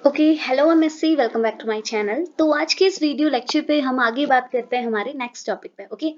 Okay hello MSc welcome back to my channel. तो आज के इस वीडियो लेक्चर पे हम आगे बात करते हैं हमारे नेक्स्ट टॉपिक पे। ओके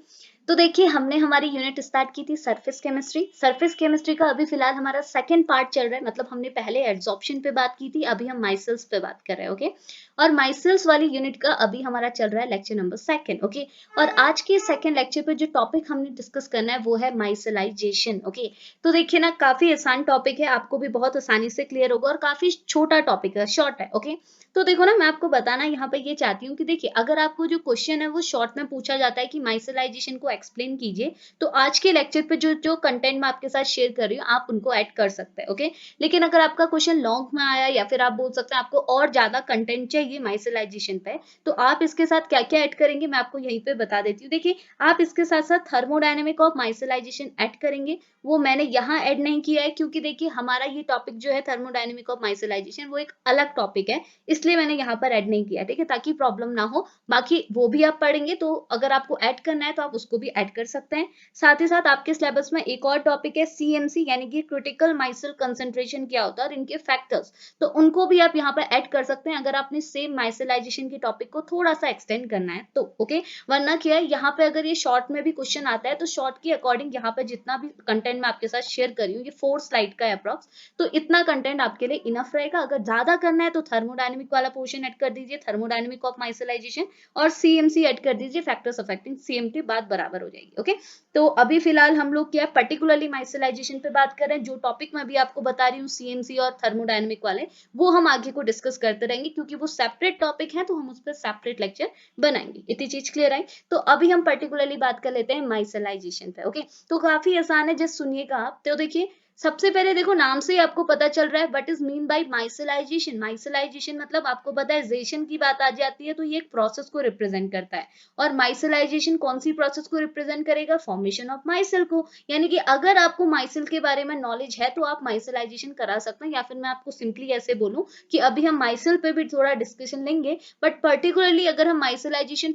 तो देखिए हमने हमारी यूनिट स्टार्ट की थी सरफेस केमिस्ट्री का अभी फिलहाल हमारा सेकंड पार्ट चल रहा है। मतलब हमने पहले एड्सॉर्प्शन पे बात की थी, अभी हम माइसेल्स पे बात कर रहे हैं। ओके और माइसेल्स वाली यूनिट का अभी हमारा चल रहा है लेक्चर नंबर सेकंड। ओके और आज के सेकंड लेक्चर पे जो टॉपिक हमने डिस्कस करना है वो है माइसेलाइजेशन। ओके तो देखिए ना, काफी आसान टॉपिक है, आपको भी बहुत आसानी से क्लियर होगा और काफी छोटा टॉपिक है, शॉर्ट है। ओके तो देखो ना, मैं आपको बताना यहाँ पे ये चाहती हूँ कि देखिए अगर आपको जो क्वेश्चन है वो शॉर्ट में पूछा जाता है कि माइसेलाइजेशन को एक्सप्लेन कीजिए, तो आज के लेक्चर पे जो जो कंटेंट मैं आपके साथ शेयर कर रही हूँ आप उनको ऐड कर सकते हैं। ओके लेकिन अगर आपका क्वेश्चन लॉन्ग में आया या फिर आप बोल सकते हैं आपको और ज्यादा कंटेंट चाहिए माइसेलाइजेशन पे, तो आप इसके साथ क्या क्या ऐड करेंगे मैं आपको यहीं पे बता देती हूँ। देखिए आप इसके साथ साथ थर्मोडायनेमिक ऑफ माइसेलाइजेशन ऐड करेंगे, वो मैंने यहाँ ऐड नहीं किया है क्योंकि देखिए हमारा ये टॉपिक जो है थर्मोडायनेमिक ऑफ माइसेलाइजेशन वो एक अलग टॉपिक है, इसलिए मैंने यहाँ पर ऐड नहीं किया। ठीक है, ताकि प्रॉब्लम ना हो। बाकी वो भी आप पढ़ेंगे तो अगर आपको ऐड करना है तो आप उसको भी ऐड कर सकते हैं। साथ ही साथ आपके सिलेबस में एक और टॉपिक है सीएमसी, यानी कि क्रिटिकल माइसेल कंसंट्रेशन क्या होता है और इनके फैक्टर्स, तो उनको भी आप यहाँ पर ऐड कर सकते हैं अगर आपने सेम माइसेलाइजेशन के टॉपिक को थोड़ा सा एक्सटेंड करना है तो। ओके वरना क्या है, यहाँ पे अगर ये शॉर्ट में भी क्वेश्चन आता है तो शॉर्ट के अकॉर्डिंग यहाँ पे जितना भी कंटेंट मैं आपके साथ शेयर कर रही हूँ, ये 4 स्लाइड का है अप्रॉक्स, तो इतना कंटेंट आपके लिए इनफ रहेगा। अगर ज्यादा करना है तो थर्मोडायनेमिक वाला पोर्शन ऐड कर दीजिए, थर्मोडायनेमिक ऑफ माइसेलाइजेशन, और सीएमसी ऐड कर दीजिए, फैक्टर्स अफेक्टिंग सीएमटी, बात बराबर हो जाएगी। ओके तो अभी फिलहाल हम लोग क्या पर्टिकुलरली माइसेलाइजेशन पे बात कर रहे हैं। जो टॉपिक मैं भी आपको बता रही हूँ सीएमसी और थर्मोडायनेमिक वाले, वो हम आगे को डिस्कस करते रहेंगे क्योंकि वो सेपरेट टॉपिक है, तो हम उस पर सेपरेट लेक्चर बनाएंगे। इतनी चीज क्लियर है। तो अभी हम पर्टिकुलरली बात कर लेते हैं माइसेलाइजेशन पे। ओके तो काफी आसान है, जस्ट सुनिएगा आप। तो देखिए सबसे पहले देखो नाम से ही आपको पता चल रहा है व्हाट इज मीन बाय माइसेलाइजेशन। माइसेलाइजेशन मतलब आपको पता है जेशन की बात आ जाती है तो ये एक प्रोसेस को रिप्रेजेंट करता है। और माइसेलाइजेशन कौन सी प्रोसेस को रिप्रेजेंट करेगा? फॉर्मेशन ऑफ माइसेल को। यानी कि अगर आपको माइसेल के बारे में नॉलेज है तो आप माइसेलाइजेशन करा सकते हैं, या फिर मैं आपको सिंपली ऐसे बोलूं कि अभी हम माइसेल पे भी थोड़ा डिस्कशन लेंगे, बट पर्टिकुलरली अगर हम माइसेलाइजेशन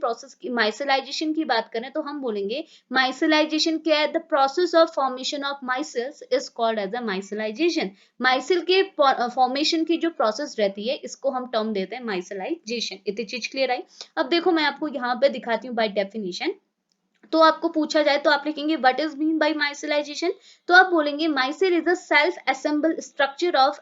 की बात करें तो हम बोलेंगे माइसेलाइजेशन क्या है? The process of formation of micelles is called as a micellization. Micelle के फॉर्मेशन की जो प्रोसेस रहती है इसको हम टर्म देते हैं माइसेलाइजेशन। इतनी चीज क्लियर आई। अब देखो मैं आपको यहाँ पे दिखाती हूँ बाय डेफिनेशन। तो आपको पूछा जाए तो आप लिखेंगे what is mean by micellization, तो आप बोलेंगे micelle is a self assemble structure of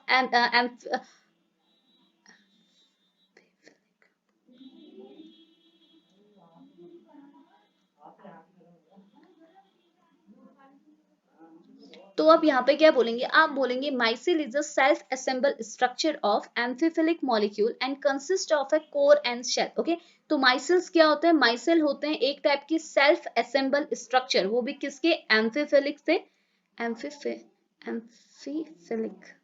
तो आप यहाँ पे क्या बोलेंगे? आप बोलेंगे micelle is a self assemble structure of amphiphilic molecule and consist of a core and shell. Okay तो माइसेल्स क्या होते हैं? माइसेल होते हैं एक टाइप की सेल्फ असेंबल स्ट्रक्चर, वो भी किसके? एम्फीफिलिक से। एम्फीफिलिक।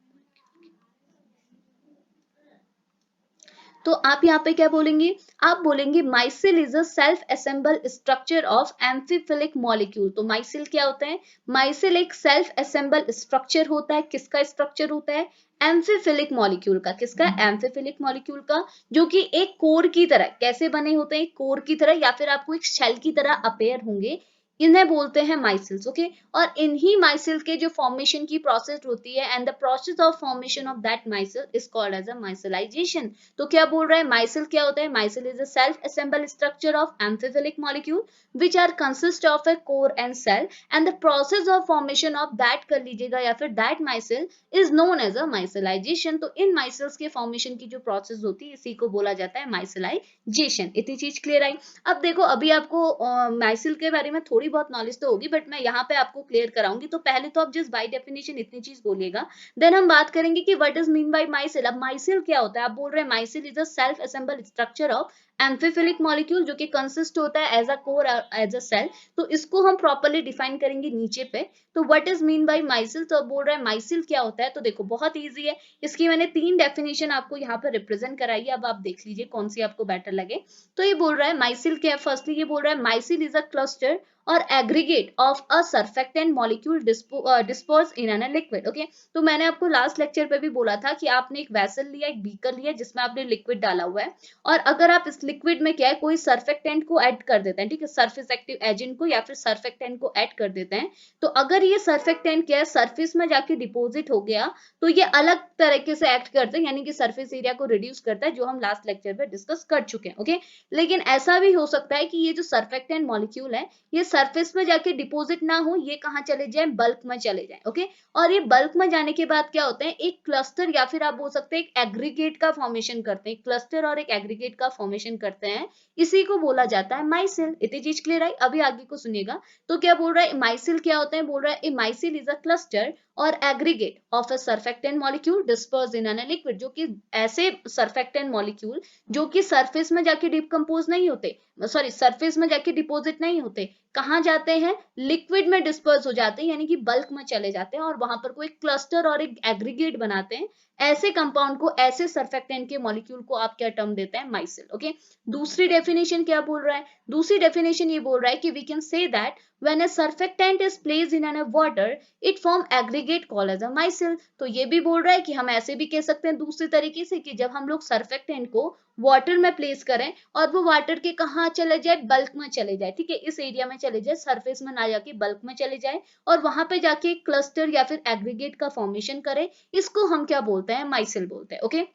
तो आप यहाँ पे क्या बोलेंगे? आप बोलेंगे micelle is a self assemble structure of amphiphilic molecule. तो माइसिल क्या होता है? माइसिल एक सेल्फ असेंबल स्ट्रक्चर होता है। किसका स्ट्रक्चर होता है? एम्फीफिलिक मॉलिक्यूल का। किसका? एम्फीफिलिक मॉलिक्यूल का, जो कि एक कोर की तरह कैसे बने होते हैं? कोर की तरह, या फिर आपको एक शेल की तरह अपेयर होंगे, इन्हें बोलते हैं माइसिल्स। ओके और इन्हीं माइसिल के जो फॉर्मेशन की प्रोसेस होती है, and the process of formation of that micelle is called as a micellization. तो क्या बोल रहा है? माइसिल क्या होता है? Micelle is a self assemble structure of amphiphilic molecule which are consist of a core and shell, and the process of formation of that कर लीजिएगा या फिर that micelle is known as a micellization. तो इन माइसिल्स के formation की जो process होती है इसी को बोला जाता है माइसेलाइजेशन। इतनी चीज क्लियर आई। अब देखो अभी आपको माइसिल के बारे में थोड़ी बहुत नॉलेज तो होगी, बट मैं यहाँ पे आपको क्लियर कराऊंगी। तो पहले तो आप जस्ट बाय डेफिनेशन इतनी चीज बोलिएगा, देन हम बात करेंगे कि what is mean by micelle. अब माइसिल क्या होता है? आप बोल रहे हैं micelle is a self assemble structure of amphiphilic molecule, जो कि कंसिस्ट होता है as a core as a shell. तो इसको हम प्रॉपर्ली डिफाइन करेंगे नीचे पे। तो what is mean by micelle, तो बोल रहा है माइसिल क्या होता है? तो देखो बहुत ईजी है, इसकी मैंने 3 डेफिनेशन आपको यहाँ पर रिप्रेजेंट कराई है। अब आप देख लीजिए कौन सी आपको बेटर लगे। तो ये बोल रहा है माइसिल क्या है? फर्स्टली ये बोल रहा है माइसिल इज अ क्लस्टर और aggregate of a surfactant molecule dispose in an liquid. Okay तो मैंने आपको लास्ट लेक्चर पे भी बोला था कि आपने एक वेसल लिया, एक बीकर लिया जिसमें आपने लिक्विड डाला हुआ है, और अगर आप इस लिक्विड में क्या है, कोई सर्फेक्टेंट को ऐड कर देते हैं, ठीक है, सरफेस एक्टिव एजेंट को या फिर सर्फेक्टेंट को ऐड कर देते हैं। तो अगर ये सर्फेक्टेंट क्या है सरफेस में जाके डिपोजिट हो गया तो ये अलग तरीके से एक्ट करते हैं, यानी कि सरफेस एरिया को रिड्यूस करता है, जो हम लास्ट लेक्चर में डिस्कस कर चुके हैं। ओके, लेकिन ऐसा भी हो सकता है कि ये जो सर्फेक्टेंट मॉलिक्यूल है ये सरफेस में जाके डिपोजिट ना हो, ये कहाँ चले जाए, बल्क में चले जाए। ओके, और ये बल्क में जाने के बाद क्या होता है, एक क्लस्टर या फिर आप बोल सकते हैं एक एग्रीगेट का फॉर्मेशन करते हैं, क्लस्टर और एक एग्रीगेट का फॉर्मेशन करते हैं, इसी को बोला जाता है माइसिल। इतनी चीज क्लियर आई? अभी आगे को सुनिएगा। तो क्या बोल रहा है माइसिल क्या होता है, बोल रहा है ए माइसिल इज अ क्लस्टर और aggregate of a surfactant molecule disperse in an liquid, जो कि ऐसे सर्फेक्टेंट मॉलिक्यूल जो कि सरफेस में जाके डिकम्पोज नहीं होते, सॉरी सरफेस में जाके डिपोजिट नहीं होते, कहाँ जाते हैं, लिक्विड में डिस्पर्स हो जाते हैं, यानी कि बल्क में चले जाते हैं और वहां पर कोई क्लस्टर और एक एग्रीगेट बनाते हैं। ऐसे कंपाउंड को, ऐसे सर्फेक्टेंट के मॉलिक्यूल को आप क्या टर्म देते हैं, माइसिल। ओके, दूसरी डेफिनेशन क्या बोल रहा है, दूसरी डेफिनेशन ये बोल रहा है कि we can say that when a surfactant is placed in a water it form aggregate called as a micelle। तो ये भी बोल रहा है कि हम ऐसे भी कह सकते हैं दूसरे तरीके से कि जब हम लोग सर्फेक्टेंट को वाटर में प्लेस करें और वो वाटर के कहाँ चले जाए, बल्क में चले जाए, ठीक है, इस एरिया में चले जाए, सरफेस में ना जाके बल्क में चले जाए और वहां पे जाके क्लस्टर या फिर एग्रीगेट का फॉर्मेशन करे, इसको हम क्या बोलते हैं, माइसिल बोलते हैं। ओके,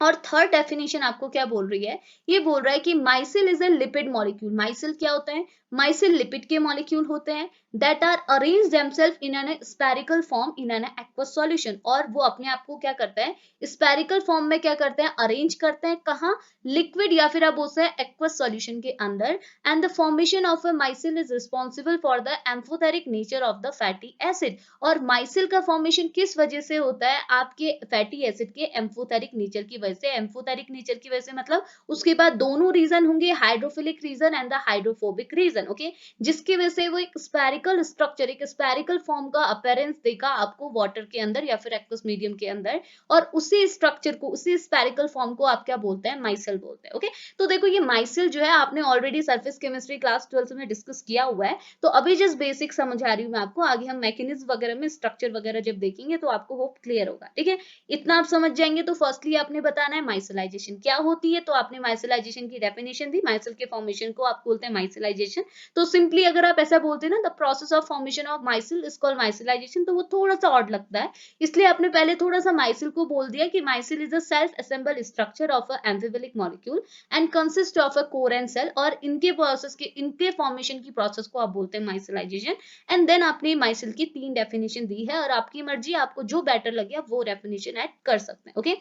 और थर्ड डेफिनेशन आपको क्या बोल रही है, ये बोल रहा है कि micelle is a lipid molecule. Micelle क्या होता है, माइसिल लिपिड के मॉलिक्यूल होते हैं that are arrange themselves in an spherical form in an aqueous solution, और वो अपने आप को क्या करते हैं, स्पेरिकल फॉर्म में क्या करते हैं, अरेंज करते हैं, कहाँ, लिक्विड या फिर आप बोलते हैं एक्वस सॉल्यूशन के अंदर। And the formation of a micelle is responsible for the amphoteric nature of the fatty acid. और माइसिल का फॉर्मेशन किस वजह से होता है, आपके फैटी एसिड के एम्फोथेरिक नेचर की वजह से। एम्फोथेरिक नेचर की वजह से मतलब उसके बाद दोनों रीजन होंगे, hydrophilic region and the hydrophobic region. Okay, जिसकी वजह से वो एक स्पेरिकल स्ट्रक्चर, एक स्पेरिकल फॉर्म का अपीयरेंस देगा आपको वाटर के अंदर या फिर एक्वस मीडियम के अंदर, और उसी स्ट्रक्चर को, उसी स्पेरिकल फॉर्म को आप क्या बोलते हैं, माइसिल बोलते हैं। ओके, तो देखो ये माइसिल जो है आपने ऑलरेडी सरफेस केमिस्ट्री क्लास 12 में डिस्कस किया हुआ है, तो अभी जस्ट बेसिक समझा रही हूँ मैं आपको, आगे हम मैकेनिज्म वगैरह में स्ट्रक्चर वगैरह जब देखेंगे तो आपको होप क्लियर होगा। ठीक है, इतना आप समझ जाएंगे। तो फर्स्टली आपने बताना है माइसिलाइजेशन क्या होती है, तो आपने माइसिलाइजेशन की डेफिनेशन दी, माइसिल के फॉर्मेशन को आप बोलते हैं माइसिलाइजेशन। तो सिंपली अगर आप ऐसा बोलते हैं ना, the process of formation of micelle is called micellization, तो वो थोड़ा सा ऑड लगता है, इसलिए आपने पहले थोड़ा सा माइसिल को बोल दिया कि micelle is a self assemble structure of a amphiphilic molecule and consist of a core and shell, और इनके प्रोसेस के, इनके फॉर्मेशन की प्रोसेस को आप बोलते हैं माइसिलाइजेशन। एंड देन आपने माइसिल की 3 डेफिनेशन दी है और आपकी मर्जी, आपको जो बेटर लगे आप वो डेफिनेशन ऐड कर सकते हैं। ओके,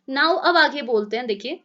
नाउ अब आगे बोलते हैं, देखिए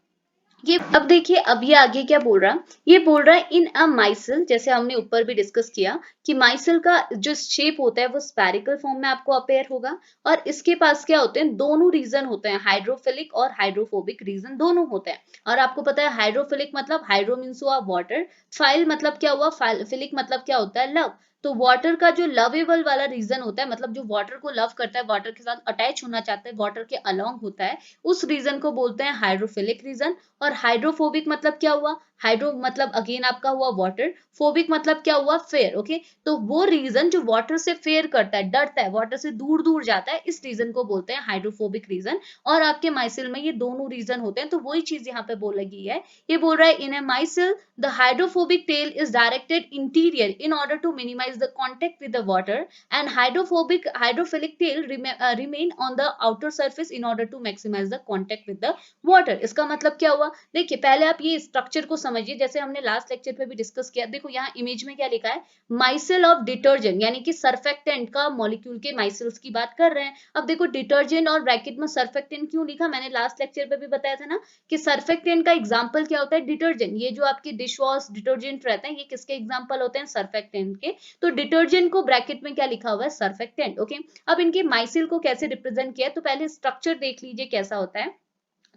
ये, अब देखिए अब ये आगे क्या बोल रहा है, ये बोल रहा है इन अ माइसिल, जैसे हमने ऊपर भी डिस्कस किया कि माइसिल का जो शेप होता है वो स्पेरिकल फॉर्म में आपको अपेयर होगा, और इसके पास क्या होते हैं, दोनों रीजन होते हैं, हाइड्रोफिलिक और हाइड्रोफोबिक रीजन दोनों होते हैं। और आपको पता है हाइड्रोफिलिक मतलब हाइड्रो मीन्स हुआ वाटर, फाइल मतलब क्या हुआ, फिलिक मतलब क्या होता है, लव। तो वाटर का जो लवेबल वाला रीजन होता है, मतलब जो वाटर को लव करता है, वाटर के साथ अटैच होना चाहता है, वाटर के अलोंग होता है, उस रीजन को बोलते हैं हाइड्रोफिलिक रीजन। और हाइड्रोफोबिक मतलब क्या हुआ, हाइड्रो मतलब अगेन आपका हुआ वाटर, फोबिक मतलब क्या हुआ, फेयर। ओके, तो वो रीजन जो वाटर से फेयर करता है, डरता है, वाटर से दूर दूर जाता है, इस रीजन को बोलते हैं हाइड्रोफोबिक रीजन। और आपके माइसिल में ये दोनों रीजन होते हैं, तो वही चीज यहाँ पे बोल लगी है, ये बोल रहा है in a micelle the hydrophobic tail is directed interior in order to minimise the contact with the water, and hydrophilic tail remain on the outer surface in order to maximise the contact with the water. इसका मतलब क्या हुआ, देखिए पहले आप ये structure को समझिए, जैसे हमने लास्ट लेक्चर पे भी डिस्कस किया। देखो यहाँ इमेज में क्या लिखा है, माइसिल ऑफ डिटर्जेंट, यानी कि सर्फेक्टेंट का मॉलिक्यूल के माइसिल्स की बात कर रहे हैं। अब देखो डिटर्जेंट और ब्रैकेट में सर्फेक्टेंट क्यों लिखा, मैंने लास्ट लेक्चर पे भी बताया था ना कि सर्फेक्टेंट का एग्जांपल क्या होता है, डिटर्जेंट। ये जो आपके डिश वॉश डिटर्जेंट रहते हैं, ये किसके एग्जांपल होते हैं, सर्फेक्टेंट के। तो डिटर्जेंट को ब्रैकेट में क्या लिखा हुआ है, सर्फेक्टेंट। ओके, अब इनके माइसिल को कैसे रिप्रेजेंट किया है, तो पहले स्ट्रक्चर देख लीजिए कैसा होता है।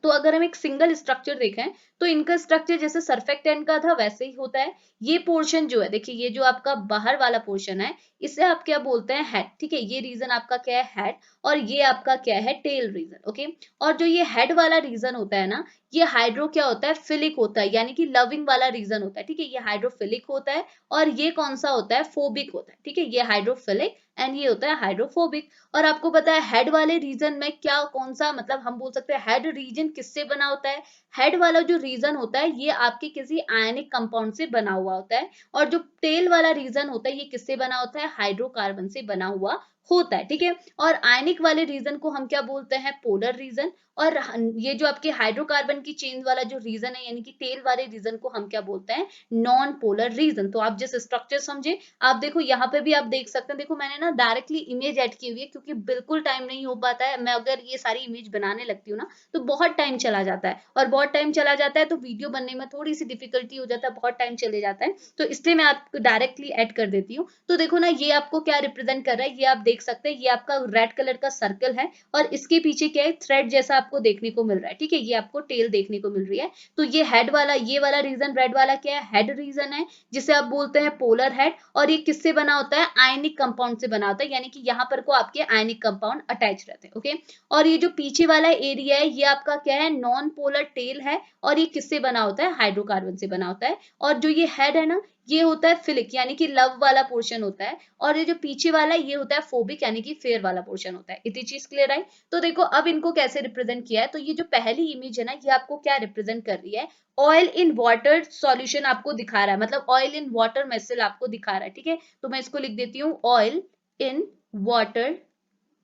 तो अगर हम एक सिंगल स्ट्रक्चर देखें तो इनका स्ट्रक्चर जैसे सर्फेक्टेंट का था वैसे ही होता है। ये पोर्शन जो है, देखिए ये जो आपका बाहर वाला पोर्शन है, इसे आप क्या बोलते हैं, हेड। ठीक है, ये रीजन आपका क्या है, हेड, और ये आपका क्या है, टेल रीजन। ओके, और जो ये हेड वाला रीजन होता है ना, ये हाइड्रो क्या होता है, फिलिक होता है, यानी कि लविंग वाला रीजन होता है। ठीक है, ये हाइड्रोफिलिक होता है, और ये कौन सा होता है, फोबिक होता है। ठीक है, ये हाइड्रोफिलिक एंड ये होता है हाइड्रोफोबिक। और आपको पता है हेड वाले रीजन में क्या कौन सा, मतलब हम बोल सकते हैं हेड रीजन किससे बना होता है। हेड वाला जो रीजन होता है ये आपके किसी आयनिक कंपाउंड से बना हुआ होता है, और जो टेल वाला रीजन होता है ये किससे बना होता है, हाइड्रोकार्बन से बना हुआ होता है, ठीक है। और आयनिक वाले रीजन को हम क्या बोलते हैं, पोलर रीजन। और ये जो आपके हाइड्रोकार्बन की चेन वाला जो रीजन है यानी कि टेल वाले रीजन को हम क्या बोलते हैं, नॉन पोलर रीजन। तो आप जिस स्ट्रक्चर समझे, आप देखो यहाँ पे भी आप देख सकते हैं, देखो मैंने ना डायरेक्टली इमेज ऐड की हुई है क्योंकि बिल्कुल टाइम नहीं हो पाता है, मैं अगर ये सारी इमेज बनाने लगती हूँ ना तो बहुत टाइम चला जाता है, और बहुत टाइम चला जाता है तो वीडियो बनने में थोड़ी सी डिफिकल्टी हो जाता है, बहुत टाइम चले जाता है, तो इसलिए मैं आपको डायरेक्टली ऐड कर देती हूँ। तो देखो ना ये आपको क्या रिप्रेजेंट कर रहा है, ये आप देख सकते हैं, ये आपका रेड कलर का सर्कल है, और इसके पीछे क्या है, थ्रेड जैसा आपको देखने को मिल रहा है, ठीक है, ये आपको टेल देखने को मिल रही है। तो ये हेड वाला, ये वाला रीजन रेड वाला क्या है, हेड रीजन है, जिसे आप बोलते हैं पोलर हेड। और ये किससे बना होता है, आयनिक कंपाउंड से बना होता है, यानी कि यहाँ पर को आपके आयनिक कंपाउंड अटैच रहते हैं, ओके। और ये जो पीछे वाला एरिया है ये आपका क्या है, नॉन पोलर टेल है, और ये किससे बना होता है, हाइड्रोकार्बन से बना होता है। और जो ये हेड है ना ये होता है फिलिक यानी कि लव वाला पोर्शन होता है, और ये जो पीछे वाला है ये होता है फोबिक यानी कि फेयर वाला पोर्शन होता है। इतनी चीज क्लियर आई। तो देखो अब इनको कैसे रिप्रेजेंट किया है, तो ये जो पहली इमेज है ना ये आपको क्या रिप्रेजेंट कर रही है, ऑयल इन वाटर सॉल्यूशन आपको दिखा रहा है, मतलब ऑयल इन वाटर मेसल आपको दिखा रहा है, ठीक है। तो मैं इसको लिख देती हूँ, ऑयल इन वाटर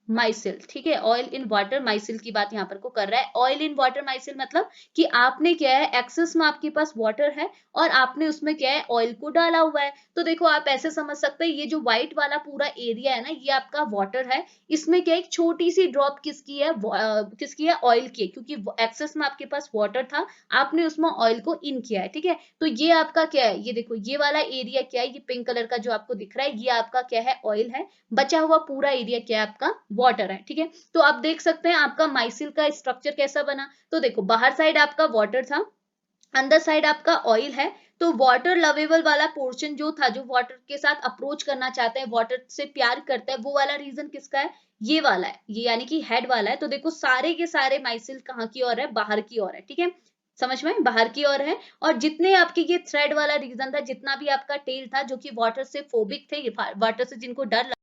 माइसिल, ठीक है, ऑयल इन वाटर माइसिल की बात यहाँ पर को कर रहा है। ऑयल इन वाटर माइसिल मतलब कि आपने क्या है, एक्सेस में आपके पास वाटर है और आपने उसमें क्या है, ऑयल को डाला हुआ है। तो देखो आप ऐसे समझ सकते हैं, ये जो व्हाइट वाला पूरा एरिया है ना ये आपका वाटर है, इसमें क्या एक छोटी सी ड्रॉप किसकी है, किसकी है, ऑयल की है, क्योंकि एक्सेस में आपके पास वाटर था, आपने उसमें ऑयल को इन किया है, ठीक है। तो ये आपका क्या है, ये देखो ये वाला एरिया क्या है, ये पिंक कलर का जो आपको दिख रहा है ये आपका क्या है, ऑयल है, बचा हुआ पूरा एरिया क्या है आपका, वाटर है, ठीक है। तो आप देख सकते हैं आपका माइसिल का स्ट्रक्चर कैसा बना। तो देखो बाहर साइड आपका वाटर था, अंदर साइड आपका ऑयल है। तो वाटर लवेबल वाला पोर्शन जो था, जो वाटर के साथ अप्रोच करना चाहते हैं, वाटर से प्यार करता है, वो वाला रीजन किसका है, ये वाला है, ये यानी कि हेड वाला है। तो देखो सारे के सारे माइसिल कहाँ की ओर है, बाहर की ओर है, ठीक है, समझ में, बाहर की ओर है। और जितने आपके ये थ्रेड वाला रीजन था, जितना भी आपका टेल था जो कि वाटर से फोबिक थे, वाटर से जिनको डर लगता,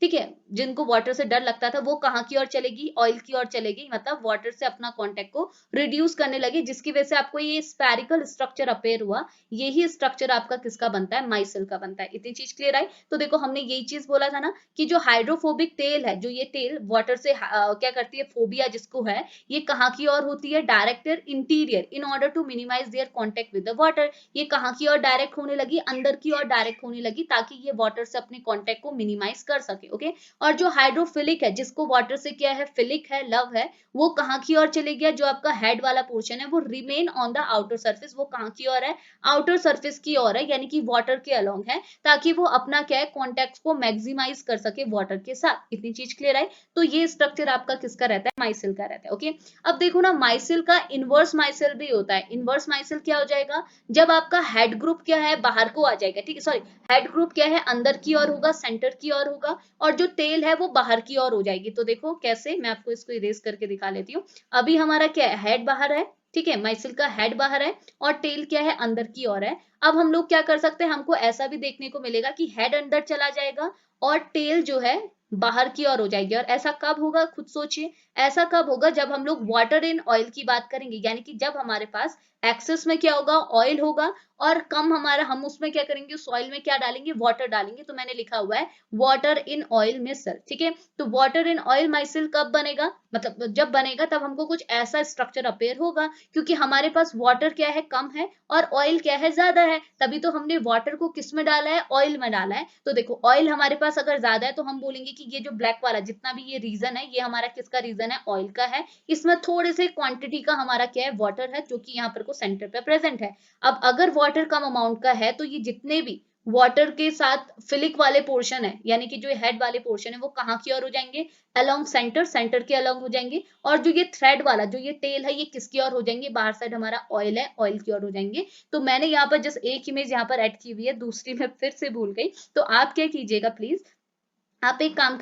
ठीक है, जिनको वाटर से डर लगता था, वो कहाँ की ओर चलेगी, ऑयल की ओर चलेगी, मतलब वाटर से अपना कांटेक्ट को रिड्यूस करने लगे, जिसकी वजह से आपको ये स्फेरिकल स्ट्रक्चर अपेयर हुआ। यही स्ट्रक्चर आपका किसका बनता है, माइसिल का बनता है। इतनी चीज क्लियर आई। तो देखो हमने यही चीज बोला था ना कि जो हाइड्रोफोबिक टेल है, जो ये टेल वाटर से क्या करती है, फोबिया जिसको है, ये कहाँ की ओर होती है, director interior, in order to minimise their contact with the water. ये कहाँ की ओर डायरेक्ट होने लगी, अंदर की ओर डायरेक्ट होने लगी, ताकि ये वाटर से अपने कॉन्टेक्ट को मिनिमाइज कर सके, ओके। और जो हाइड्रोफिलिक है, जिसको वाटर से क्या है, फिलिक है, लव है, वो कहाँ की ओर चले गया, जो आपका हेड वाला पोर्शन है वो remain on the outer surface, वो कहाँ की ओर है, आउटर सरफेस की ओर है, यानी कि वाटर के अलोंग है, ताकि वो अपना क्या है, कॉन्टेक्ट को मैक्सिमाइज कर सके वाटर के साथ। इतनी चीज क्लियर है। तो ये स्ट्रक्चर आपका किसका रहता है, माइसिल का रहता है, ओके। अब देखो ना माइसिल का इनवर्स माइसिल भी होता है। इनवर्स माइसिल क्या हो जाएगा, जब आपका हेड ग्रुप क्या है, बाहर को आ जाएगा, ठीक है, सॉरी, हेड ग्रुप क्या है, अंदर की ओर होगा, सेंटर की ओर होगा, और जो टेल है वो बाहर की ओर हो जाएगी। तो देखो कैसे, मैं आपको इसको इरेज करके दिखा लेती हूँ। अभी हमारा क्या है, हेड बाहर है, ठीक है, माइसिल का हेड बाहर है, और टेल क्या है, अंदर की ओर है। अब हम लोग क्या कर सकते हैं, हमको ऐसा भी देखने को मिलेगा कि हेड अंदर चला जाएगा और टेल जो है बाहर की ओर हो जाएगी। और ऐसा कब होगा, खुद सोचिए, ऐसा कब होगा, जब हम लोग वाटर इन ऑयल की बात करेंगे, यानी कि जब हमारे पास एक्सेस में क्या होगा, ऑयल होगा, और कम हमारा, हम उसमें क्या करेंगे, उस ऑयल में क्या डालेंगे, वाटर डालेंगे। तो मैंने लिखा हुआ है वाटर इन ऑयल मिसल, ठीक है। तो वाटर इन ऑयल माइसिल कब बनेगा, मतलब जब बनेगा तब हमको कुछ ऐसा स्ट्रक्चर अपेयर होगा, क्योंकि हमारे पास वाटर क्या है, कम है, और ऑयल क्या है, ज्यादा है, तभी तो हमने वाटर को किस में डाला है, ऑयल में डाला है। तो देखो ऑयल हमारे पास अगर ज्यादा है तो हम बोलेंगे कि ये जो ब्लैक वाला जितना भी ये रीजन है, ये हमारा किसका रीजन है, ऑयल का है। इसमें थोड़े से क्वांटिटी का हमारा क्या है, वाटर है, जो कि यहाँ पर को सेंटर पे प्रेजेंट है। अब अगर वाटर कम अमाउंट का है तो ये जितने भी वाटर के साथ फिलिक वाले पोर्शन है, यानी कि जो हेड वाले पोर्शन है, वो कहाँ की ओर हो जाएंगे, अलोंग सेंटर, सेंटर के अलोंग हो जाएंगे। और जो ये थ्रेड वाला, जो ये टेल है, ये किसकी ओर हो जाएंगे, बाहर साइड हमारा ऑयल है, ऑयल की ओर हो जाएंगे। तो मैंने यहाँ पर जस्ट एक इमेज यहाँ पर ऐड की हुई है, दूसरी मैं फिर से भूल गई। तो आप क्या कीजिएगा प्लीज, आप एक काम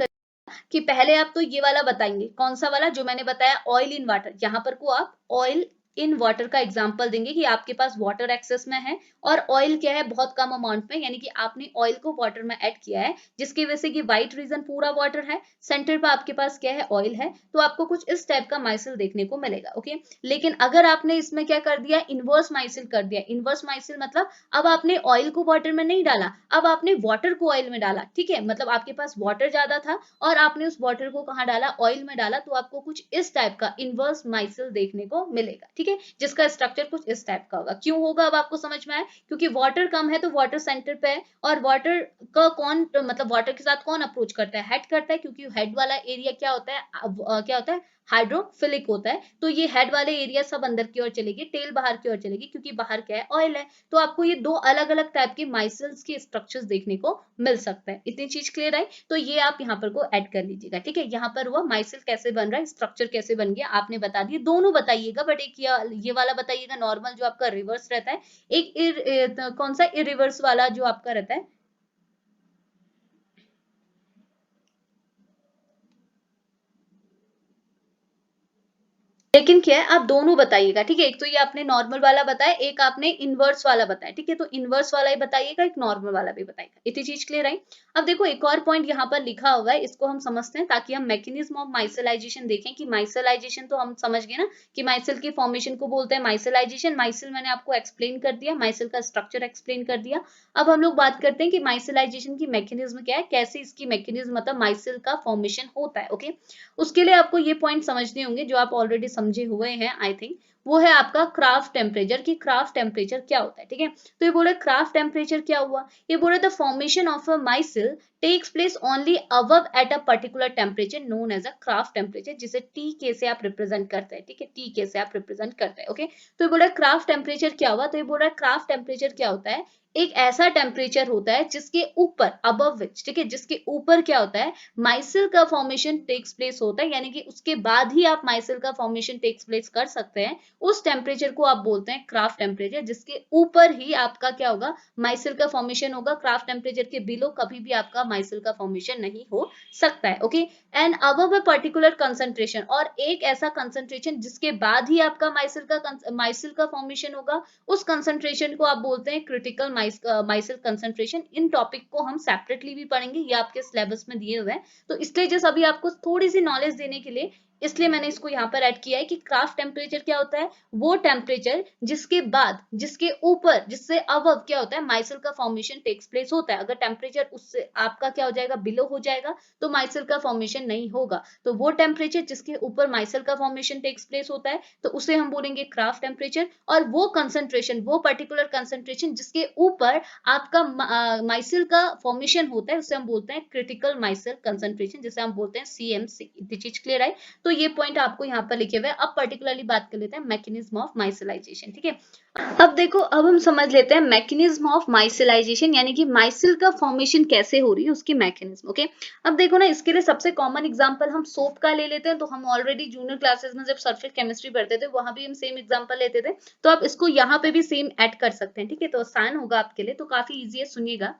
कि पहले आप तो ये वाला बताएंगे, कौन सा वाला जो मैंने बताया, ऑयल इन वाटर, यहाँ पर को आप ऑयल इन वाटर का एग्जांपल देंगे कि आपके पास वाटर एक्सेस में है और ऑयल क्या है बहुत कम अमाउंट में, यानी कि आपने ऑयल को वाटर में ऐड किया है जिसकी वजह से कि व्हाइट रीजन पूरा वाटर है, सेंटर पे आपके पास क्या है ऑयल है, तो आपको कुछ इस टाइप का माइसिल देखने को मिलेगा। ओके, लेकिन अगर आपने इसमें क्या कर दिया, इनवर्स माइसिल कर दिया। इनवर्स माइसिल मतलब अब आपने ऑयल को वाटर में नहीं डाला, अब आपने वाटर को ऑयल में डाला। ठीक है, मतलब आपके पास वाटर ज्यादा था और आपने उस वाटर को कहाँ डाला, ऑयल में डाला, तो आपको कुछ इस टाइप का इनवर्स माइसिल देखने को मिलेगा। ठीक है, जिसका स्ट्रक्चर कुछ इस टाइप का होगा। क्यों होगा अब आपको समझ में आया, क्योंकि वाटर कम है तो वाटर सेंटर पे है, और वाटर का कौन मतलब वाटर के साथ कौन अप्रोच करता है, हेड करता है, क्योंकि हेड वाला एरिया क्या होता है, क्या होता है, हाइड्रोफिलिक होता है। तो ये हेड वाले एरिया सब अंदर की ओर चलेगी, टेल बाहर की ओर चलेगी, क्योंकि बाहर क्या है, ऑयल है। तो आपको ये दो अलग अलग टाइप के माइसल्स के स्ट्रक्चर्स देखने को मिल सकता है। इतनी चीज क्लियर है, तो ये आप यहाँ पर को ऐड कर लीजिएगा। ठीक है, यहाँ पर हुआ माइसल कैसे बन रहा है, स्ट्रक्चर कैसे बन गया आपने बता दिया। दोनों बताइएगा, बट एक ये वाला बताइएगा नॉर्मल जो आपका रिवर्स रहता है, एक कौन सा इरिवर्स वाला जो आपका रहता है। लेकिन क्या है, आप दोनों बताइएगा। ठीक है, एक तो ये आपने नॉर्मल वाला बताया, एक आपने इनवर्स वाला बताया। ठीक है, तो इनवर्स वाला ही बताइएगा, एक नॉर्मल वाला भी बताइएगा। इतनी चीज क्लियर आई। अब देखो एक और पॉइंट यहाँ पर लिखा हुआ है, इसको हम समझते हैं ताकि हम मैकेनिज्म ऑफ माइसलाइजेशन देखें कि माइसलाइजेशन तो हम समझ गए ना कि माइसल की फॉर्मेशन को बोलते हैं माइसलाइजेशन। माइसल मैंने आपको एक्सप्लेन कर दिया, माइसल का स्ट्रक्चर एक्सप्लेन कर दिया। अब हम लोग बात करते हैं कि माइसलाइजेशन की मैकेनिज्म क्या है, कैसे इसकी मैकेनिज्म मतलब माइसल का फॉर्मेशन होता है। ओके, उसके लिए आपको ये पॉइंट समझने होंगे जो आप ऑलरेडी समझे हुए हैं आई थिंक। वो है आपका क्राफ्ट टेम्परेचर, की क्राफ्ट टेम्परेचर क्या होता है। ठीक है, तो ये बोले क्राफ्ट टेम्परेचर क्या हुआ, ये बोले the formation of a micelle takes place only above at a particular temperature known as a Krafft temperature, जिसे टी के से आप रिप्रेजेंट करते हैं। ठीक है, टी के से आप रिप्रेजेंट करते हैं। ओके, तो ये बोला क्राफ्ट टेम्परेचर क्या हुआ, तो ये बोल रहा है क्राफ्ट टेम्परेचर क्या होता है, एक ऐसा टेम्परेचर होता है जिसके ऊपर अबव विच, ठीक है, जिसके ऊपर क्या होता है, माइसिल का फॉर्मेशन टेक्स प्लेस होता है, यानी कि उसके बाद ही आप माइसिल का फॉर्मेशन टेक्स प्लेस कर सकते हैं। उस टेम्परेचर को आप बोलते हैं क्राफ्ट टेम्परेचर, जिसके ऊपर ही आपका क्या होगा, माइसिल का फॉर्मेशन होगा। क्राफ्ट टेम्परेचर के बिलो कभी भी आपका माइसिल का फॉर्मेशन नहीं हो सकता है। Okay, and above a particular concentration, और एक ऐसा कंसंट्रेशन जिसके बाद ही आपका माइसिल का फॉर्मेशन होगा, उस कंसंट्रेशन को आप बोलते हैं क्रिटिकल माइसिल कंसंट्रेशन। इन टॉपिक को हम सेपरेटली भी पढ़ेंगे, ये आपके सिलेबस में दिए हुए हैं, तो इसलिए जस्ट अभी आपको थोड़ी सी नॉलेज देने के लिए इसलिए मैंने इसको यहाँ पर ऐड किया है कि क्राफ्ट टेम्परेचर क्या होता है, वो टेम्परेचर जिसके बाद, जिसके ऊपर, जिससे अबव क्या होता है, माइसिल का फॉर्मेशन टेक्स प्लेस होता है। अगर टेम्परेचर उससे आपका क्या हो जाएगा, बिलो हो जाएगा, तो माइसिल का फॉर्मेशन नहीं होगा। तो वो टेम्परेचर जिसके ऊपर माइसिल का फॉर्मेशन टेक्स प्लेस होता है, तो उसे हम बोलेंगे क्राफ्ट टेम्परेचर। और वो कंसंट्रेशन, वो पर्टिकुलर कंसंट्रेशन जिसके ऊपर आपका माइसिल का फॉर्मेशन होता है, उसे हम बोलते हैं क्रिटिकल माइसिल कंसंट्रेशन, जिसे हम बोलते हैं CMC। इतनी चीज क्लियर है, तो ये पॉइंट आपको यहाँ पर लिखे हुए हैं। अब पर्टिकुलरली बात कर लेते हैं मैकेनिज्म ऑफ माइसिलाइजेशन। ठीक है, अब देखो, अब हम समझ लेते हैं मैकेनिज्म ऑफ माइसिलाइजेशन, यानी कि माइसिल का फॉर्मेशन कैसे हो रही है, उसकी मैकेनिज्म। ओके, अब देखो ना, इसके लिए सबसे कॉमन एग्जांपल हम सोप का ले लेते हैं। तो हम ऑलरेडी जूनियर क्लासेस में जब सरफेस केमिस्ट्री पढ़ते थे, वहां भी हम सेम एग्जांपल लेते थे, तो आप इसको यहाँ पे भी सेम ऐड कर सकते हैं। ठीक है, तो आसान होगा आपके लिए, तो काफी इजी है, सुनिएगा।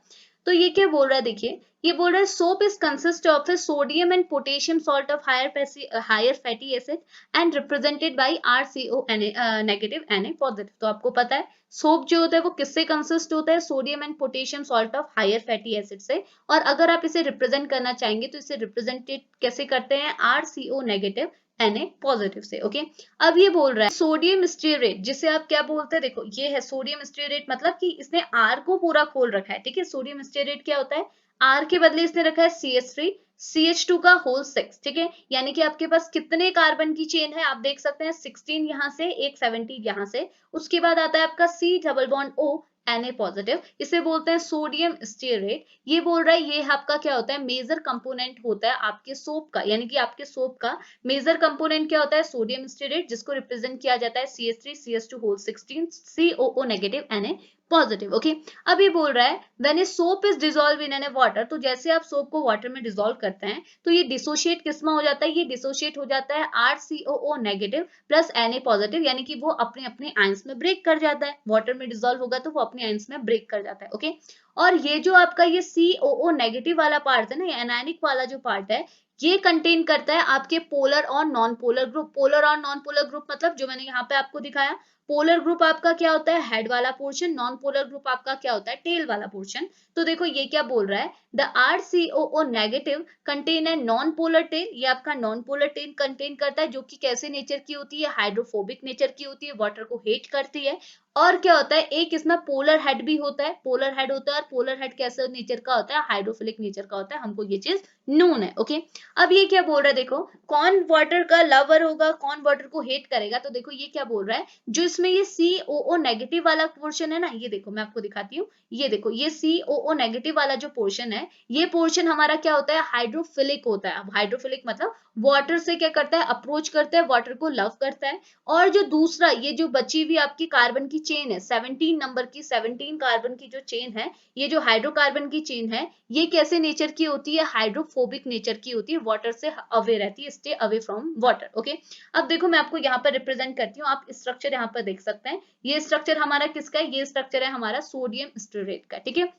तो ये क्या बोल रहा है, देखिए, ये बोल रहा है soap is consist of sodium and potassium salt of higher fatty acid and represented by RCO negative Na positive. तो आपको पता है सोप जो होता है वो किससे कंसिस्ट होता है, sodium and potassium salt of higher fatty acid से। और अगर आप इसे रिप्रेजेंट करना चाहेंगे तो इसे रिप्रेजेंटेड कैसे करते हैं, RCO नेगेटिव Na पॉजिटिव से। ओके, अब ये बोल रहा है सोडियम स्टीयरेट, जिसे आप क्या बोलते हैं, देखो ये है सोडियम स्टीयरेट, मतलब कि इसने R को पूरा खोल रखा है। ठीक है, सोडियम स्टीयरेट क्या होता है, R के बदले इसने रखा है CH3 CH2 का होल 6। ठीक है, यानी कि आपके पास कितने कार्बन की चेन है, आप देख सकते हैं 16 यहाँ से, एक 17 यहाँ से, उसके बाद आता है आपका C double bond O Na positive, इसे बोलते हैं सोडियम स्टीयरेट। ये बोल रहा है ये आपका क्या होता है, मेजर कंपोनेंट होता है आपके सोप का, यानी कि आपके सोप का मेजर कंपोनेंट क्या होता है, सोडियम स्टीयरेट, जिसको रिप्रेजेंट किया जाता है CH3 CH2 whole 16 COO negative Na positive. Okay, अब ये बोल रहा है when a soap is dissolve in an water, तो जैसे आप सोप को वाटर में डिसॉल्व करते हैं तो ये डिसोशिएट किसमें हो जाता है, ये डिसोशिएट हो जाता है RCOO negative plus Na positive, यानी कि वो अपने अपने आयंस में ब्रेक कर जाता है। वाटर में डिसॉल्व होगा तो वो अपने आयंस में ब्रेक कर जाता है। ओके, और ये जो आपका ये COO नेगेटिव वाला पार्ट है ना, ये एनायनिक वाला जो पार्ट है, ये कंटेन करता है आपके पोलर और नॉन पोलर ग्रुप। पोलर और नॉन पोलर ग्रुप मतलब जो मैंने यहाँ पे आपको दिखाया, पोलर ग्रुप आपका क्या होता है, हेड वाला पोर्शन, नॉन पोलर ग्रुप आपका क्या होता है, टेल वाला पोर्शन। तो देखो ये क्या बोल रहा है, द RCOO नेगेटिव कंटेन है नॉन पोलर टेल, ये आपका नॉन पोलर टेल कंटेन करता है, जो कि कैसे नेचर की होती है, हाइड्रोफोबिक नेचर की होती है, वाटर को हेट करती है। और क्या होता है, एक इसमें पोलर हेड भी होता है, पोलर हेड होता है, और पोलर हेड कैसे नेचर का होता है, हाइड्रोफिलिक नेचर का होता है, हमको ये चीज नोन है। ओके, अब ये क्या बोल रहा है, देखो कौन वाटर का लवर होगा, कौन वाटर को हेट करेगा। तो देखो ये क्या बोल रहा है, जो इसमें ये COO नेगेटिव वाला पोर्शन है ना, ये देखो मैं आपको दिखाती हूँ, ये देखो ये COO नेगेटिव वाला जो पोर्शन है, ये पोर्शन हमारा क्या होता है, हाइड्रोफिलिक होता है। हाइड्रोफिलिक मतलब वाटर से क्या करता है, अप्रोच करता है, वाटर को लव करता है। और जो दूसरा, ये जो बची हुई आपकी कार्बन की चेन है, 17 नंबर की, 17 कार्बन की जो चेन है, ये जो हाइड्रोकार्बन की चेन है, ये कैसे नेचर की होती है, हाइड्रोफोबिक नेचर की होती है, वाटर से अवे रहती है, stay away from water. Okay, अब देखो मैं आपको यहाँ पर रिप्रेजेंट करती हूँ, आप स्ट्रक्चर यहाँ पर देख सकते हैं, ये स्ट्रक्चर हमारा किसका है, ये स्ट्रक्चर है हमारा सोडियम स्टीरेट का। ठीक है,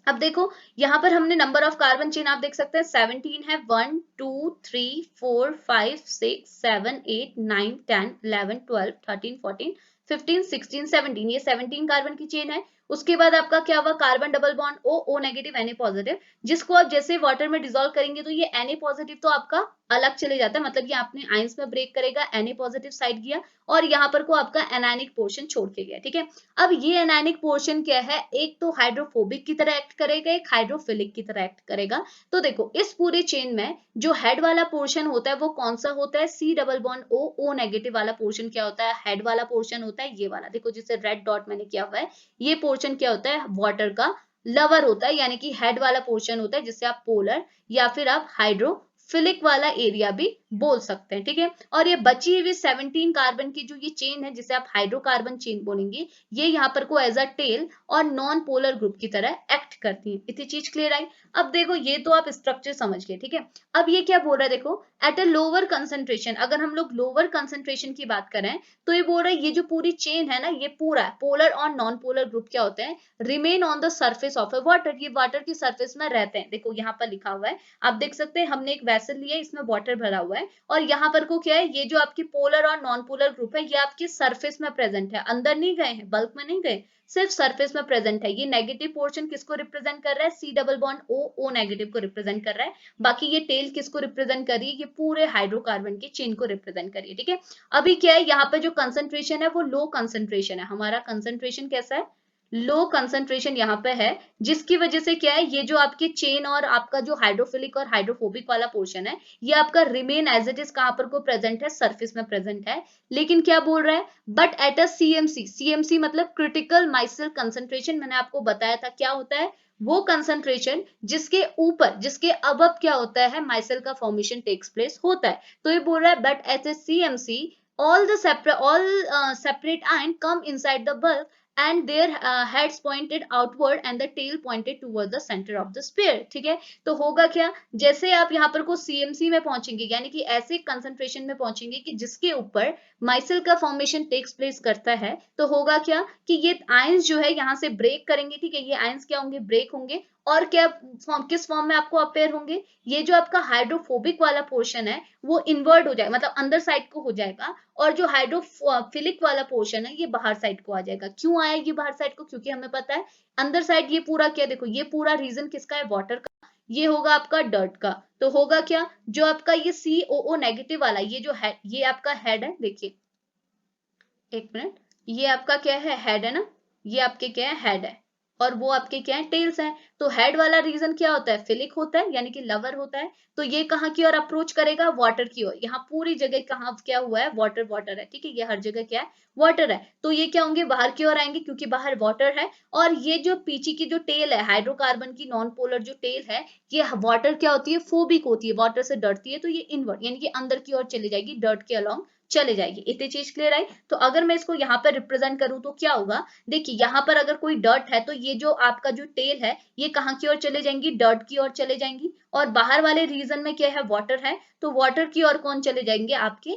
अब देखो यहाँ पर हमने नंबर ऑफ कार्बन चेन आप देख सकते हैं 17 है, 1 2 3 4 5 6 7 8 9 10 11 12 13 14 15 16 17, ये 17 कार्बन की चेन है। उसके बाद आपका क्या हुआ, carbon double bond O negative Na positive, जिसको आप जैसे वाटर में डिसॉल्व करेंगे तो ये Na पॉजिटिव तो आपका अलग चले जाता है, मतलब ये आपने आयंस में ब्रेक करेगा, Na पॉजिटिव साइड गया, और यहाँ पर को आपका एनायनिक पोर्शन छोड़ के गया। ठीक है, अब ये एनायनिक पोर्शन क्या है, एक तो हाइड्रोफोबिक की तरह एक्ट करेगा, एक हाइड्रोफिलिक की तरह एक्ट करेगा। तो देखो इस पूरे चेन में जो हेड वाला पोर्शन होता है वो कौन सा होता है, C double bond O negative वाला पोर्शन क्या होता है, हेड वाला पोर्शन होता है, ये वाला देखो जिसे रेड डॉट मैंने किया हुआ है, ये पोर्शन क्या होता है, वाटर का लवर होता है, यानी कि हेड वाला पोर्शन होता है, जिसे आप पोलर या फिर आप हाइड्रोफिलिक वाला एरिया भी बोल सकते हैं। ठीक है, और ये बची हुई 17 कार्बन की जो ये चेन है, जिसे आप हाइड्रोकार्बन चेन बोलेंगे, ये यहाँ पर को एज अ टेल और नॉन पोलर ग्रुप की तरह एक्ट करती है। इतनी चीज क्लियर आई। अब देखो ये तो आप स्ट्रक्चर समझ गए। ठीक है, अब ये क्या बोल रहा है, देखो एट अ लोअर कंसंट्रेशन, अगर हम लोग लोअर कंसंट्रेशन की बात करें तो ये बोल रहा है ये जो पूरी चेन है ना, ये पूरा पोलर और नॉन पोलर ग्रुप क्या होते हैं, remain on the surface of a water, ये वाटर की सर्फेस में रहते हैं। देखो यहाँ पर लिखा हुआ है, आप देख सकते हैं, हमने एक वेसल लिया है, इसमें वाटर भरा हुआ है, और यहाँ पर को क्या है, ये जो आपकी पोलर और नॉन पोलर ग्रुप है, ये आपके सरफेस में प्रेजेंट है, अंदर नहीं गए हैं, बल्क में नहीं गए, सिर्फ सरफेस में प्रेजेंट है। ये नेगेटिव पोर्शन किसको रिप्रेजेंट कर रहा है, C double bond O negative को रिप्रेजेंट कर रहा है। बाकी ये टेल किसको रिप्रेजेंट कर रही है, ये पूरे हाइड्रोकार्बन की चेन को रिप्रेजेंट कर रही है। ठीक है, अभी क्या है, यहाँ पे जो कंसंट्रेशन है वो लो कंसंट्रेशन है, हमारा कंसंट्रेशन कैसा है, लो कंसंट्रेशन यहाँ पे है, जिसकी वजह से क्या है, ये जो आपके चेन और आपका जो हाइड्रोफिलिक और हाइड्रोफोबिक वाला पोर्शन है, ये आपका रिमेन एज इट इज कहां पर को प्रेजेंट है, सरफेस में प्रेजेंट है। लेकिन क्या बोल रहा है, बट एट अ CMC मतलब क्रिटिकल माइसिल कंसंट्रेशन, मैंने आपको बताया था क्या होता है, वो कंसंट्रेशन जिसके ऊपर, जिसके अब क्या होता है, माइसिल का फॉर्मेशन टेक्स प्लेस होता है। तो ये बोल रहा है but at a CMC all separate ion come inside the bulk and their heads pointed outward and the tail pointed towards the center of the sphere। ठीक है, तो होगा क्या, जैसे आप यहाँ पर को CMC में पहुंचेंगे, यानी कि ऐसे कंसंट्रेशन में पहुंचेंगे कि जिसके ऊपर माइसिल का फॉर्मेशन टेक्स प्लेस करता है, तो होगा क्या कि ये आयंस जो है यहाँ से ब्रेक करेंगे। ठीक है, ये आयंस क्या होंगे, ब्रेक होंगे, और क्या फॉर्म, किस फॉर्म में आपको अपेयर होंगे, ये जो आपका हाइड्रोफोबिक वाला पोर्शन है वो इन्वर्ट हो जाएगा, मतलब अंदर साइड को हो जाएगा, और जो हाइड्रोफिलिक वाला पोर्शन है ये बाहर साइड को आ जाएगा। क्यों आया ये बाहर साइड को, क्योंकि हमें पता है अंदर साइड ये पूरा क्या, देखो ये पूरा रीजन किसका है, वाटर का, ये होगा आपका डर्ट का। तो होगा क्या, जो आपका ये COO नेगेटिव वाला, ये जो है, ये आपका हेड है, देखिए एक मिनट, ये आपका क्या है, हेड है ना, ये आपके क्या है, हेड है, और वो आपके क्या है, टेल्स हैं। तो हेड वाला रीजन क्या होता है, फिलिक होता है, यानी कि लवर होता है। तो ये कहाँ की ओर अप्रोच करेगा, वाटर की ओर। यहाँ पूरी जगह कहाँ क्या हुआ है, वाटर वाटर है। ठीक है, ये हर जगह क्या है, वाटर है। तो ये क्या होंगे, बाहर की ओर आएंगे, क्योंकि बाहर वाटर है। और ये जो पीछे की जो टेल है, हाइड्रोकार्बन की नॉन पोलर जो टेल है, ये वाटर क्या होती है, फोबिक होती है, वाटर से डरती है, तो ये इनवर्ट यानी कि अंदर की ओर चली जाएगी, डर्ट के अलोंग चले जाएगी। इतनी चीज क्लियर आई। तो अगर मैं इसको यहाँ पर रिप्रेजेंट करूं तो क्या होगा, देखिए यहाँ पर अगर कोई डर्ट है तो ये जो आपका जो टेल है ये कहाँ की ओर चले जाएंगी, डर्ट की ओर चले जाएंगी। और बाहर वाले रीजन में क्या है, वाटर है, तो वाटर की ओर कौन चले जाएंगे, आपके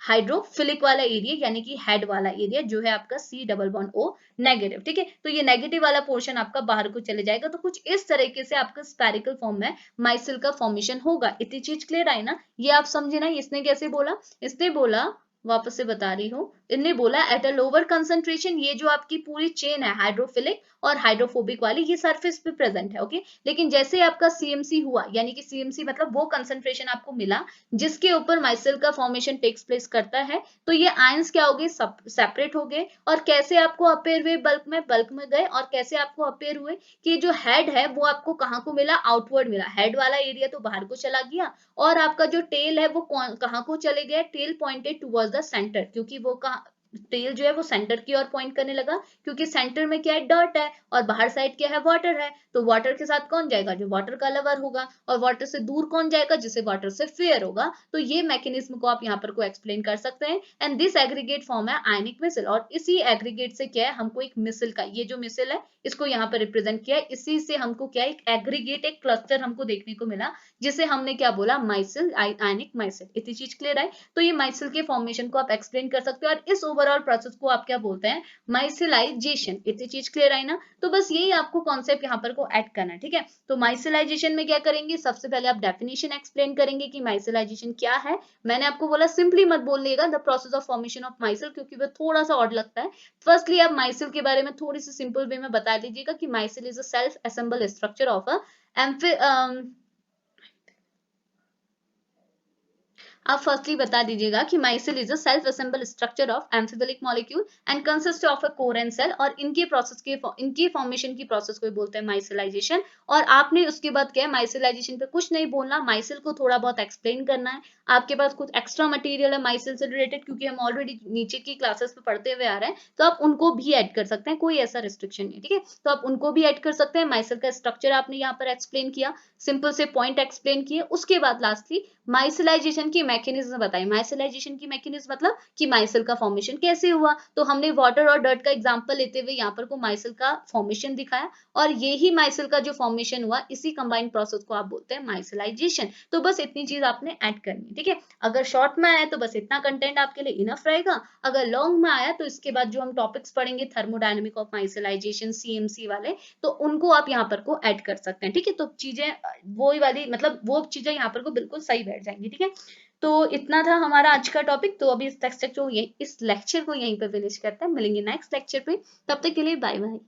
हाइड्रोफिलिक वाला एरिया यानी कि हेड वाला एरिया जो है आपका C double bond O negative, ठीक है। तो ये नेगेटिव वाला पोर्शन आपका बाहर को चले जाएगा, तो कुछ इस तरीके से आपका स्पेरिकल फॉर्म में माइसिल का फॉर्मेशन होगा। इतनी चीज क्लियर आई ना, ये आप समझे ना। इसने कैसे बोला, इसने बोला, वापस से बता रही हूँ, इनने बोला एट अ लोअर कंसंट्रेशन, ये जो आपकी पूरी चेन है हाइड्रोफिलिक और हाइड्रोफोबिक वाली, ये सरफेस पे प्रेजेंट है, ओके। लेकिन जैसे आपका सीएमसी हुआ, यानी कि सीएमसी मतलब वो कंसंट्रेशन आपको मिला जिसके ऊपर माइसेल का फॉर्मेशन टेक्स प्लेस करता है, तो ये आयंस क्या हो गए, सेपरेट हो गए। और कैसे आपको अपेयर हुए, बल्क में गए। और कैसे आपको अपेयर हुए कि जो हेड है वो आपको कहाँ को मिला, आउटवर्ड मिला। हेड वाला एरिया तो बाहर को चला गया, और आपका जो टेल है वो कहाँ को चले गया, tail pointed towards the centre, क्योंकि वो कहाँ, टेल जो है वो सेंटर की ओर पॉइंट करने लगा, क्योंकि सेंटर में क्या है, डर्ट है, और बाहर साइड क्या है, वाटर है। तो वाटर के साथ कौन जाएगा, जो वाटर का लवर होगा, और वाटर से दूर कौन जाएगा, जिसे वाटर से फेयर होगा। तो ये मैकेनिज्म को आप यहाँ पर को एक्सप्लेन कर सकते हैं। एंड दिस एग्रीगेट फॉर्म है आयनिक मिसिल, और इसी एग्रीगेट से क्या है, हमको एक मिसिल का, ये जो मिसिल है इसको यहाँ पर रिप्रेजेंट किया है, इसी से हमको क्या है, एक एग्रीगेट, एक क्लस्टर हमको देखने को मिला, जिसे हमने क्या बोला, माइसिल, आयनिक माइसिल। इतनी चीज क्लियर है। तो ये माइसिल के फॉर्मेशन को आप एक्सप्लेन कर सकते हो, और इस ओवरऑल प्रोसेस को आप क्या बोलते हैं, माइसिलाइजेशन। इतनी चीज क्लियर आई ना। तो बस यही आपको कॉन्सेप्ट यहाँ पर को ऐड करना है, ठीक है। तो माइसिलाइजेशन में क्या करेंगे, सबसे पहले आप डेफिनेशन एक्सप्लेन करेंगे कि माइसिलाइजेशन क्या है। मैंने आपको बोला सिंपली मत बोलिएगा the process of formation of micelle, क्योंकि वो थोड़ा सा ऑड लगता है। फर्स्टली आप माइसिल के बारे में थोड़ी सी सिंपल वे में बता दीजिएगा कि micelle is a self assemble structure of a आप फर्स्टली बता दीजिएगा कि micelle is a self assemble structure of amphiphilic molecule and consist of a core and shell, और इनकी फॉर्मेशन की प्रोसेस को बोलते हैं माइसिलाइजेशन। और आपने उसके बाद क्या है, माइसिलाइजेशन पे कुछ नहीं बोलना, माइसिल को थोड़ा बहुत एक्सप्लेन करना है। आपके पास कुछ एक्स्ट्रा मटेरियल है माइसिल से रिलेटेड, क्योंकि हम ऑलरेडी नीचे की क्लासेस में पढ़ते हुए आ रहे हैं, तो आप उनको भी ऐड कर सकते हैं, कोई ऐसा रिस्ट्रिक्शन नहीं, ठीक है। तो आप उनको भी ऐड कर सकते हैं। माइसिल का स्ट्रक्चर आपने यहाँ पर एक्सप्लेन किया, सिंपल से पॉइंट एक्सप्लेन किए। उसके बाद लास्टली माइसिलाइजेशन की मैकेनिज्म बताई। माइसिलाइजेशन की मैकेनिज्म मतलब कि माइसिल का फॉर्मेशन कैसे हुआ। तो हमने वाटर और डर्ट का एग्जांपल लेते हुए यहाँ पर को माइसिल का फॉर्मेशन दिखाया, और यही माइसिल का जो फॉर्मेशन हुआ, इसी कंबाइंड प्रोसेस को आप बोलते हैं माइसिलाइजेशन। तो बस इतनी चीज आपने ऐड करनी है, ठीक है। अगर शॉर्ट में आया तो बस इतना कंटेंट आपके लिए इनफ रहेगा। अगर लॉन्ग में आया तो इसके बाद जो हम टॉपिक्स पढ़ेंगे थर्मोडायनेमिक ऑफ माइसिलाइजेशन, सीएमसी वाले, तो उनको आप यहाँ पर को ऐड कर सकते हैं, ठीक है। तो चीजें वो वाली, मतलब वो चीजें यहाँ पर को बिल्कुल सही बैठ जाएंगी, ठीक है। तो इतना था हमारा आज का टॉपिक। तो अभी इस लेक्चर को यहीं पे फिनिश करते हैं, मिलेंगे नेक्स्ट लेक्चर पे। तब तक के लिए बाय बाय।